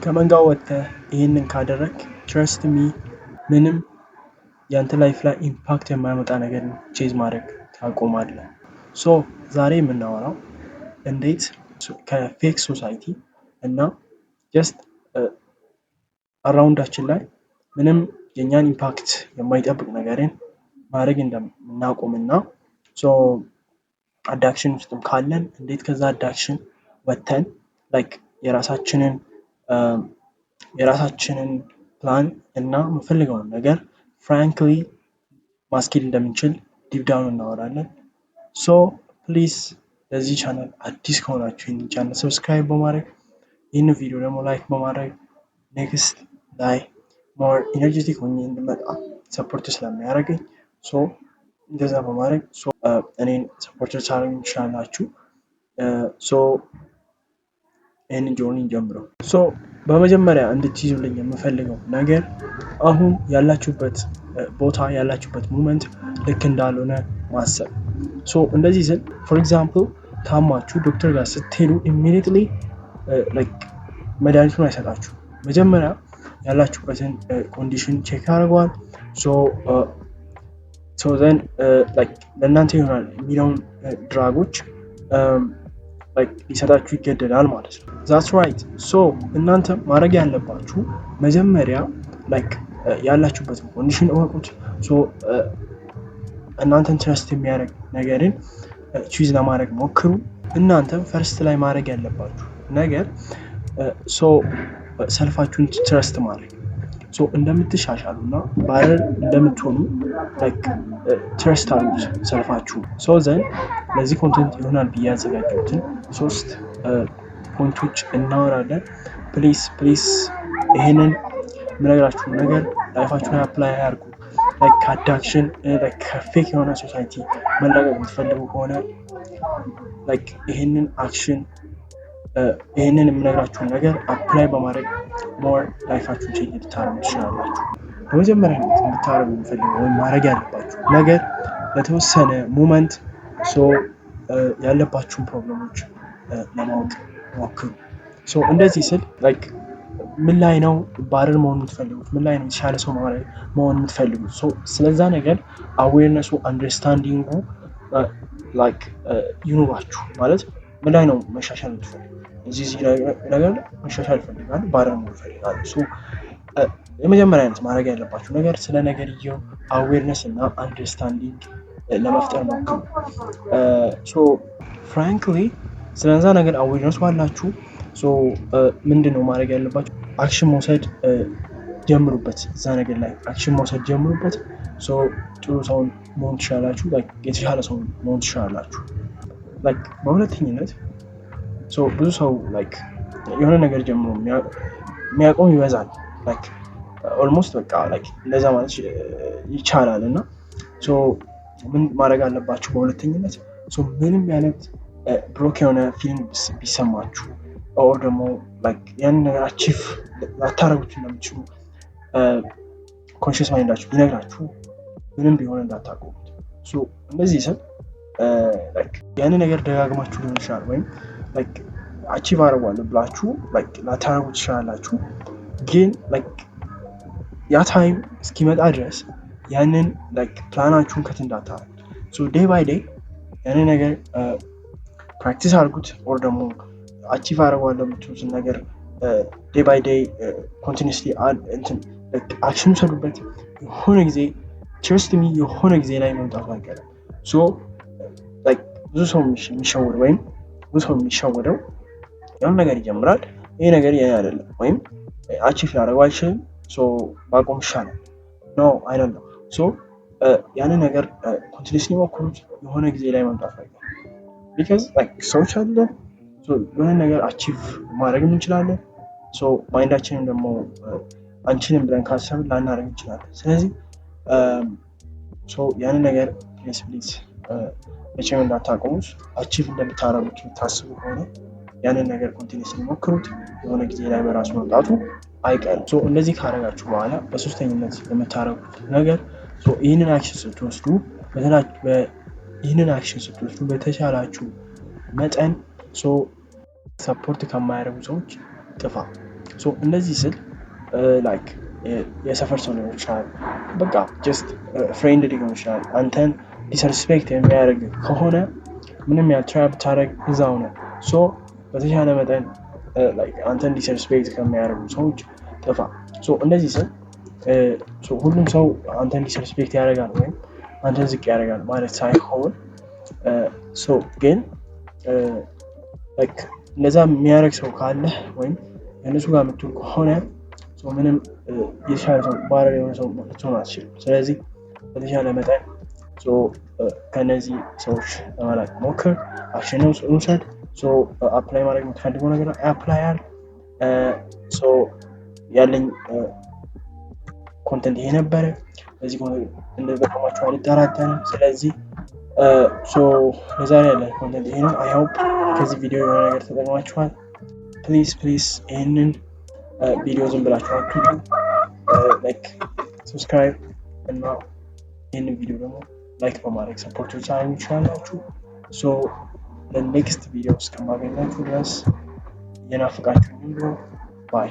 ከመንጋው ወጥተህ ይህንን ካደረክ ትረስት ሚ ምንም ያንተ ላይፍ ላይ ኢምፓክት የማያመጣ ነገር ቼዝ ማድረግ ታቆማለህ። ሶ ዛሬ የምናወራው እንዴት ከፌክ ሶሳይቲ እና ጀስት አራውንዳችን ላይ ምንም የኛን ኢምፓክት የማይጠብቅ ነገርን ማድረግ እንደምናቆምና ሶ አዳክሽን ውስጥም ካለን እንዴት ከዛ አዳክሽን ወጥተን ላይክ የራሳችንን ፕላን እና የምፈልገውን ነገር ፍራንክሊ ማስኬድ እንደምንችል ዲፕ ዳውን እናወራለን። ሶ ፕሊዝ ለዚህ ቻናል አዲስ ከሆናችሁ ይህንን ቻናል ሰብስክራይብ በማድረግ ይህን ቪዲዮ ደግሞ ላይክ በማድረግ ኔክስት ላይ ሞር ኢነርጂቲክ ሆኜ እንድመጣ ሰፖርት ስለሚያደርገኝ ሶ እንደዛ በማድረግ እኔን ሰፖርት ልታደርጉኝ ትችላላችሁ። ሶ ይህንን ጆርኒ እንጀምረው። ሶ በመጀመሪያ እንድትይዙልኝ የምፈልገው ነገር አሁን ያላችሁበት ቦታ ያላችሁበት ሞመንት ልክ እንዳልሆነ ማሰብ። ሶ እንደዚህ ስል ፎር ኤግዛምፕል ታማችሁ ዶክተር ጋር ስትሄዱ ኢሚዲየትሊ መድኃኒቱን አይሰጣችሁ። መጀመሪያ ያላችሁበትን ኮንዲሽን ቼክ ያደርገዋል። ሶ ዘን ለእናንተ ይሆናል የሚለውን ድራጎች ሊሰጣችሁ ይገደዳል ማለት ነው። ዛትስ ራይት። ሶ እናንተ ማድረግ ያለባችሁ መጀመሪያ ያላችሁበትን ኮንዲሽን እወቁት። ሶ እናንተን ትረስት የሚያደርግ ነገርን ቹዝ ለማድረግ ሞክሩ። እናንተ ፈርስት ላይ ማድረግ ያለባችሁ ነገር ሰልፋችሁን ትረስት ማድረግ እንደምትሻሻሉ እና ባለር እንደምትሆኑ ትረስት አሉት ሰልፋችሁ። ሶ ዘን ለዚህ ኮንቴንት ይሆናል ብዬ ያዘጋጀሁትን 3 ፖይንቶች እናወራለን። ፕሊስ ይሄንን የምነግራችሁን ነገር ላይፋችሁን አፕላይ አድርጉ። ከአዳክሽን ከፌክ የሆነ ሶሳይቲ መላቀቅ የምትፈልጉ ከሆነ ይሄንን አክሽን ይሄንን የምነግራችሁን ነገር አፕላይ በማድረግ ሞር ላይፋችሁን ቼንጅ ልታደርጉ ትችላላችሁ። በመጀመሪያ እንድታደርጉ የምፈልገው ወይም ማድረግ ያለባችሁ ነገር ለተወሰነ ሞመንት ያለባችሁን ፕሮብለሞች ለማወቅ ሞክሩ። እንደዚህ ስል ምን ላይ ነው ባረር መሆን የምትፈልጉት፣ ምን ላይ ነው የተሻለ ሰው መሆን የምትፈልጉት፣ ስለዛ ነገር አዌርነሱ አንደርስታንዲንጉ ይኑራችሁ። ማለት ምን ላይ ነው መሻሻል የምትፈልጉት፣ እዚህ ነገር መሻሻል ይፈልጋል፣ ባረር መሆን ይፈልጋል። የመጀመሪያ አይነት ማድረግ ያለባችሁ ነገር ስለ ነገርየው አዌርነስ እና አንደርስታንዲንግ ለመፍጠር ሞክሩ። ፍራንክሊ ስለዛ ነገር አዌርነስ ባላችሁ ምንድነው ማድረግ ያለባችሁ? አክሽን መውሰድ ጀምሩበት። እዛ ነገር ላይ አክሽን መውሰድ ጀምሩበት። ጥሩ ሰው መሆን ትችላላችሁ፣ የተሻለ ሰው መሆን ትችላላችሁ። በሁለተኝነት ብዙ ሰው የሆነ ነገር ጀምሮ የሚያቆም ይበዛል። ኦልሞስት በቃ እንደዛ ማለት ይቻላል። እና ምን ማድረግ አለባችሁ? በሁለተኝነት ምንም አይነት ብሮክ የሆነ ፊሊንግ ቢሰማችሁ ኦር ደግሞ ያንን ነገር አቺቭ ላታረጉት እንደምትችሉ ኮንሽስ ማይንዳችሁ ቢነግራችሁ ምንም ቢሆን እንዳታቆሙት። እንደዚህ ስል ያንን ነገር ደጋግማችሁ ሊሆን ይችላል፣ ወይም አቺቭ አደርጓለሁ ብላችሁ ላታረጉት ትችላላችሁ። ግን ያ ታይም እስኪመጣ ድረስ ያንን ፕላናችሁን ከት እንዳታረጉት። ዴይ ባይ ዴይ ያንን ነገር ፕራክቲስ አድርጉት። ኦር ደግሞ አቺቭ አደርጓለሁ የምትሉትን ነገር ዴይ ባይ ዴይ ኮንቲኒስሊ አክሽን ውሰዱበት። የሆነ ጊዜ ትረስት ሚ የሆነ ጊዜ ላይ መምጣቱ አይቀርም። ብዙ ሰው የሚሸወድ ወይም ብዙ ሰው የሚሸወደው የሆነ ነገር ይጀምራል፣ ይሄ ነገር የኔ አይደለም ወይም አቺቭ ላደርገው አልችልም ባቆም ይሻላል። ኖ አይደለም። ያንን ነገር ኮንቲኒስሊ ሞክሩት። የሆነ ጊዜ ላይ መምጣቱ አይቀርም። ቢካዝ ሰዎች አይደለም የሆነ ነገር አቺቭ ማድረግ እንችላለን። ማይንዳችንን ደግሞ አንችልም ብለን ካሰብን ላናደርግ እንችላለን። ስለዚህ ያንን ነገር ፕሊዝ መቼም እንዳታቆሙት። አቺቭ እንደምታደርጉት የምታስቡ ከሆነ ያንን ነገር ኮንቲኒስሊ ሞክሩት። የሆነ ጊዜ ላይ በራሱ መምጣቱ አይቀርም። እንደዚህ ካደረጋችሁ በኋላ በሶስተኝነት የምታደርጉት ነገር ይህንን አክሽን ስትወስዱ በተቻላችሁ መጠን ሰፖርት ከማያደርጉ ሰዎች ጥፋ። ሶ እንደዚህ ስል ላይክ የሰፈር ሰው ሊሆን ይችላል በቃ ጀስት ፍሬንድ ሊሆን ይችላል አንተን ዲስሪስፔክት የሚያደርግ ከሆነ ምንም ያህል ትራይ ብታደርግ እዛው ነህ ሶ በተሻለ መጠን አንተን ዲስሪስፔክት ከሚያደርጉ ሰዎች ጥፋ ሶ እንደዚህ ስል ሁሉም ሰው አንተን ዲስሪስፔክት ያደርጋል ወይም አንተን ዝቅ ያደርጋል ማለት ሳይሆን ግን እንደዛ የሚያደርግ ሰው ካለ ወይም እነሱ ጋር የምትውል ከሆነ ምንም የተሻለ ሰው ባረር የሆነ ሰው ልትሆን አትችልም ስለዚህ በተሻለ መጠን ከነዚህ ሰዎች ለማለት ሞክር አክሽን ውሰድ አፕላይ ማድረግ የምትፈልገው ነገር አፕላይ አድርግ ያለኝ ኮንተንት ይሄ ነበረ በዚህ ኮንተንት እንደተጠቀማችሁ አልጠራጠርም ስለዚህ ለዛሬ ያለን ኮንተንት ይሄ ነው አይ ሆፕ ከዚህ ቪዲዮ የሆነ ነገር ተጠቅማችኋል ፕሊዝ ይሄንን ቪዲዮ ዝም ብላችሁ አትውጡ ሰብስክራይብ እና ይሄንን ቪዲዮ ደግሞ ላይክ በማድረግ ሰፖርት ልታደርጉ ትችላላችሁ ለኔክስት ቪዲዮ እስከማገኛችሁ ድረስ የናፍቃችሁኝ ባይ